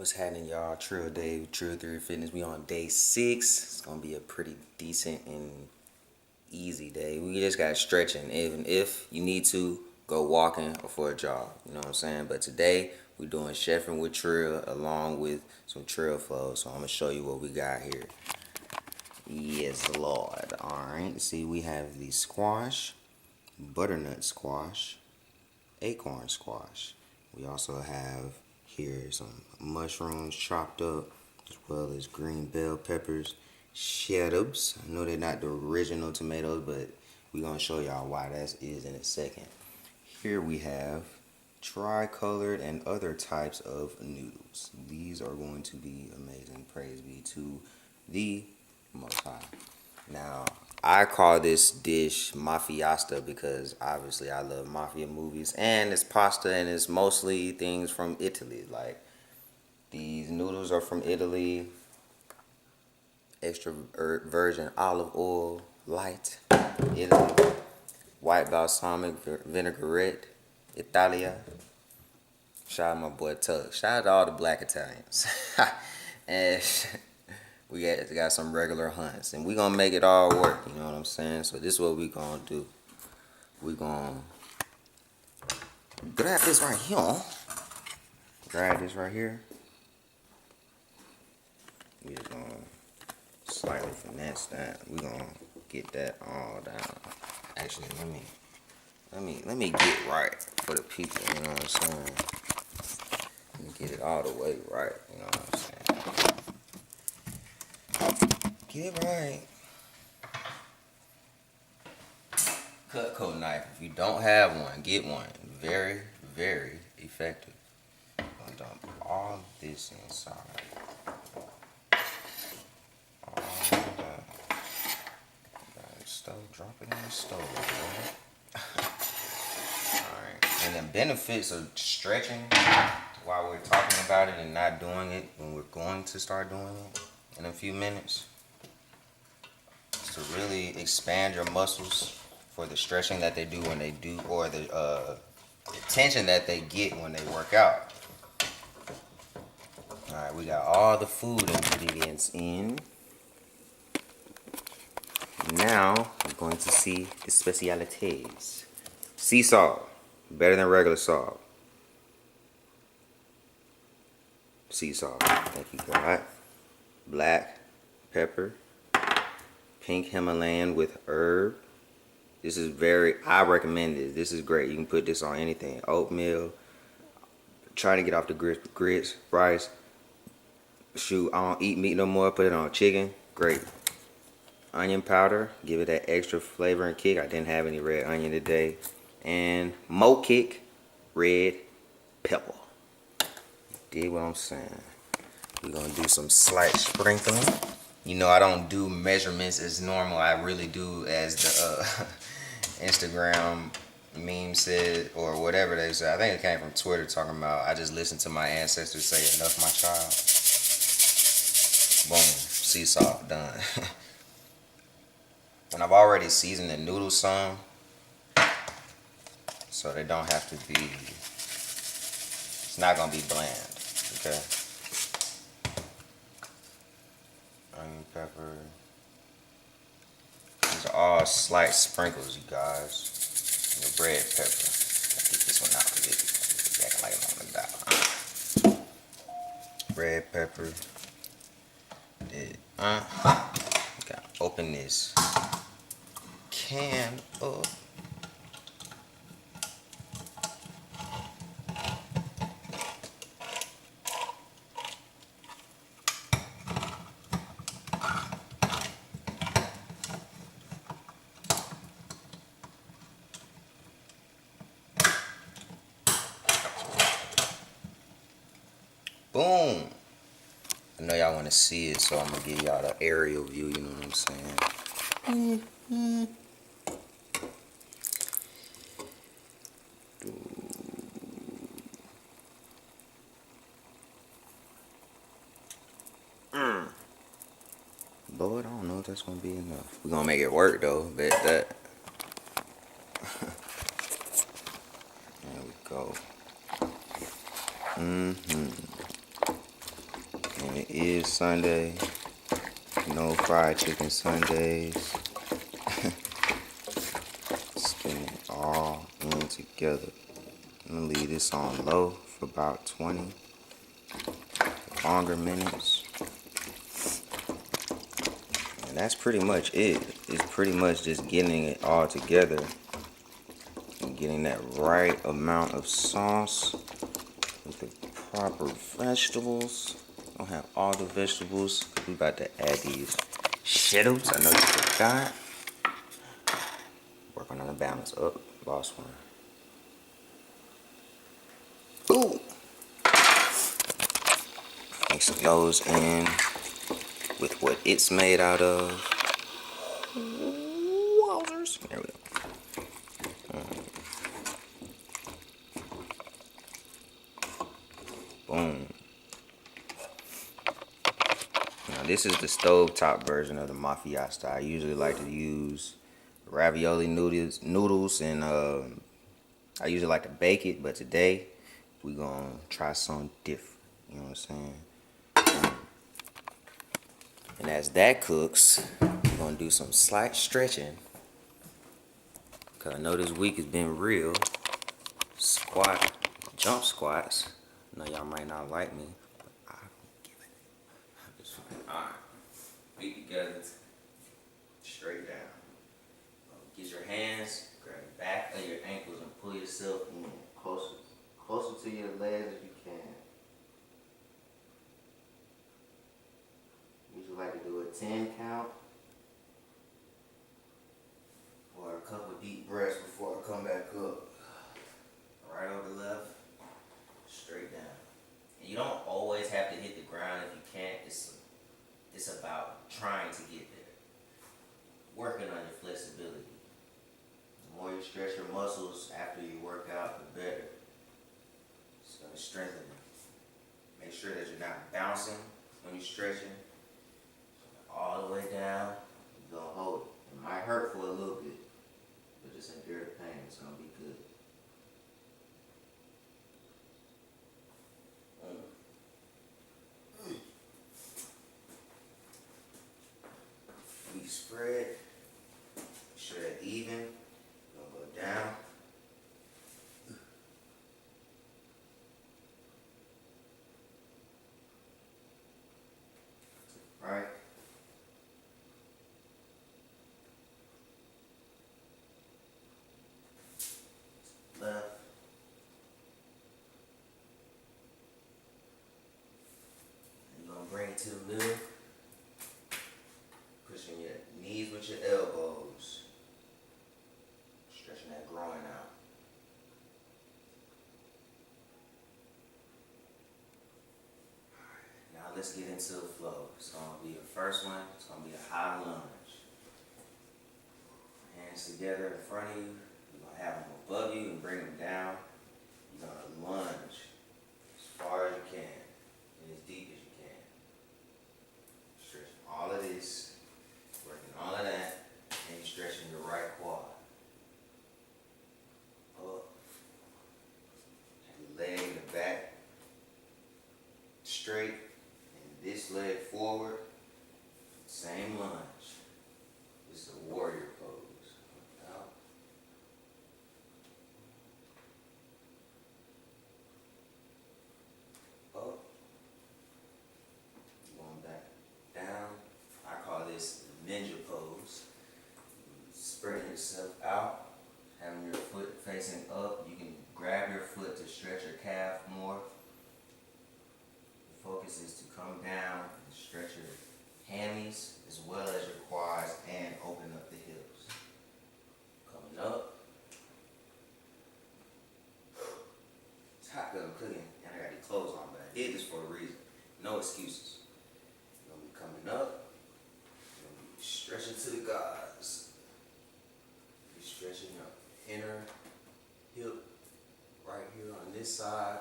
What's happening, y'all? Trill Dave, Trill Theory Fitness. We on day 6. It's gonna be a pretty decent and easy day. We just got stretching. Even if you need to go walking or for a jog, you know what I'm saying. But today we're doing chefing with Trill along with some Trill flows. So I'm gonna show you what we got here. Yes, Lord. All right. See, we have the squash, butternut squash, acorn squash. We also have here some mushrooms chopped up, as well as green bell peppers, cherubs. I know they're not the original tomatoes, but we're gonna show y'all why that is in a second. Here we have tri-colored and other types of noodles. These are going to be amazing. Praise be to the Most High. Now, I call this dish Mafiasta because obviously I love mafia movies, and it's pasta and it's mostly things from Italy. Like, these noodles are from Italy, extra virgin olive oil, light, Italy, white balsamic vinaigrette, Italia. Shout out my boy Tug. Shout out to all the black Italians. And we got some regular hunts, and we gonna make it all work. You know what I'm saying? So this is what we gonna do. We gonna grab this right here. Grab this right here. We just gonna slightly finesse that. We gonna get that all down. Actually, let me get right for the people. You know what I'm saying? Let me get it all the way right. You know what I'm saying? Get it right. Cutco knife. If you don't have one, get one. Very, very effective. I'm gonna dump all this inside. All that. Stove. Drop it in the stove, bro. Alright. And the benefits of stretching while we're talking about it and not doing it when we're going to start doing it in a few minutes is to really expand your muscles for the stretching that they do when they do, or the tension that they get when they work out. Alright, we got all the food ingredients in. Now we're going to see the specialities. Sea salt, better than regular salt. Sea salt, thank you God. Black pepper, pink Himalayan with herb. This is I recommend this. This is great. You can put this on anything. Oatmeal. Trying to get off the grits, rice. Shoot, I don't eat meat no more. Put it on chicken. Great. Onion powder. Give it that extra flavor and kick. I didn't have any red onion today. And Mo Kick red pepper. Dig what I'm saying? We're going to do some slight sprinkling. You know, I don't do measurements as normal. I really do as the Instagram meme said, or whatever they said. I think it came from Twitter talking about, I just listened to my ancestors say, enough my child. Boom. Sea salt. Done. And I've already seasoned the noodles some, so they don't have to be, it's not going to be bland. Okay. Onion pepper. These are all slight sprinkles, you guys. And the red pepper. I'll get this one out because it's acting like I'm on the dial. Red pepper. Gotta open this can up. Boom. I know y'all want to see it, so I'm going to give y'all the aerial view, you know what I'm saying? Lord, I don't know if that's going to be enough. We're going to make it work, though. Bet that. There we go. And it is Sunday. No fried chicken Sundays. Spin it all in together. I'm gonna leave this on low for about 20 longer minutes. And that's pretty much it. It's pretty much just getting it all together and getting that right amount of sauce with the proper vegetables. Don't have all the vegetables. We about to add these shadows. I know you forgot. Working on the balance. Oh, lost one. Ooh. Mixing those in with what it's made out of. Wowzers. There we go. Boom. Now this is the stovetop version of the Mafiasta. I usually like to use ravioli noodles, and I usually like to bake it, but today we're gonna try something different. You know what I'm saying? And as that cooks, we're gonna do some slight stretching, cause I know this week has been real. Jump squats. I know y'all might not like me, but I don't give it. I'm just fine. Alright. Feet together, straight down. Get your hands, grab the back of your ankles and pull yourself in closer to your legs as you can. Usually like to do a 10 count or a couple deep breaths before I come back up. Right over left, straight down. And you don't always have to hit the ground if you can't. It's about trying to get there. Working on your flexibility. The more you stretch your muscles after you work out, the better. It's going to strengthen them. Make sure that you're not bouncing when you're stretching. All the way down, you're going to hold it. It might hurt for a little bit, but just endure the pain. It's going to be good. We spread. Make sure that even. Gonna go down. Right. Left. And you're gonna bring it to the middle. Pushing your knees with your elbows. Stretching that groin out. Alright, now let's get into the flow. It's gonna be the first one. It's gonna be a high lunge. Hands together in front of you. You're gonna have them above you and bring them down. You're gonna lunge as far as you can and as deep as you can. Stretching all of this, working all of that, and you're stretching your right quad. Up. Have your leg in the back straight, and this leg forward. Same lunge. This is a warrior pose. Out. Up. Going back down. I call this the ninja pose. Spreading yourself out, having your foot facing up. You can grab your foot to stretch your calf more. The focus is to come down and stretch your hammies as well as your quads and open up the hips. Coming up. It's hot because I'm cooking and I got these clothes on, but I did this for a reason. No excuses. You're going to be coming up. You're going to be stretching to the gods. You're stretching your inner hip right here on this side,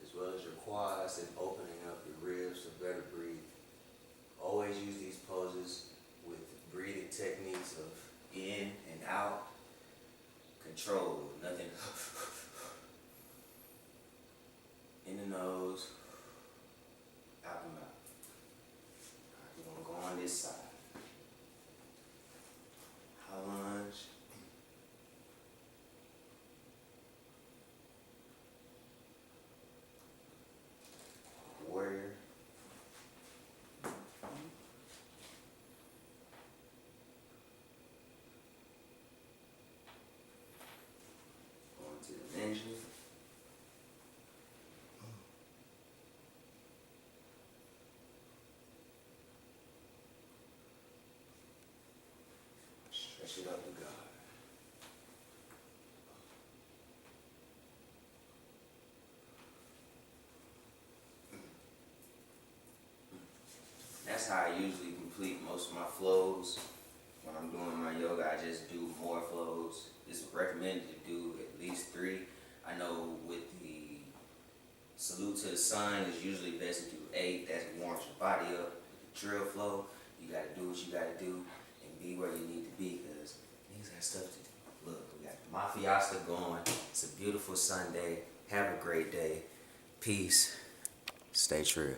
as well as your quads, and opening up your ribs to better breathe. Always use these poses with breathing techniques of in and out, control, nothing. In the nose, out the mouth. this side. High lunge. Warrior. Going to the ninja. Stretch it up to God. That's how I usually complete most of my flows. When I'm doing my yoga, I just do more flows. It's recommended to do at least 3. I know with the salute to the sun, it's usually best to do 8. That warms your body up. With the Trill flow, you gotta do what you gotta do and be where you need to be, because niggas got stuff to do. Look, we got Mafiasta going. It's a beautiful Sunday. Have a great day. Peace. Stay true.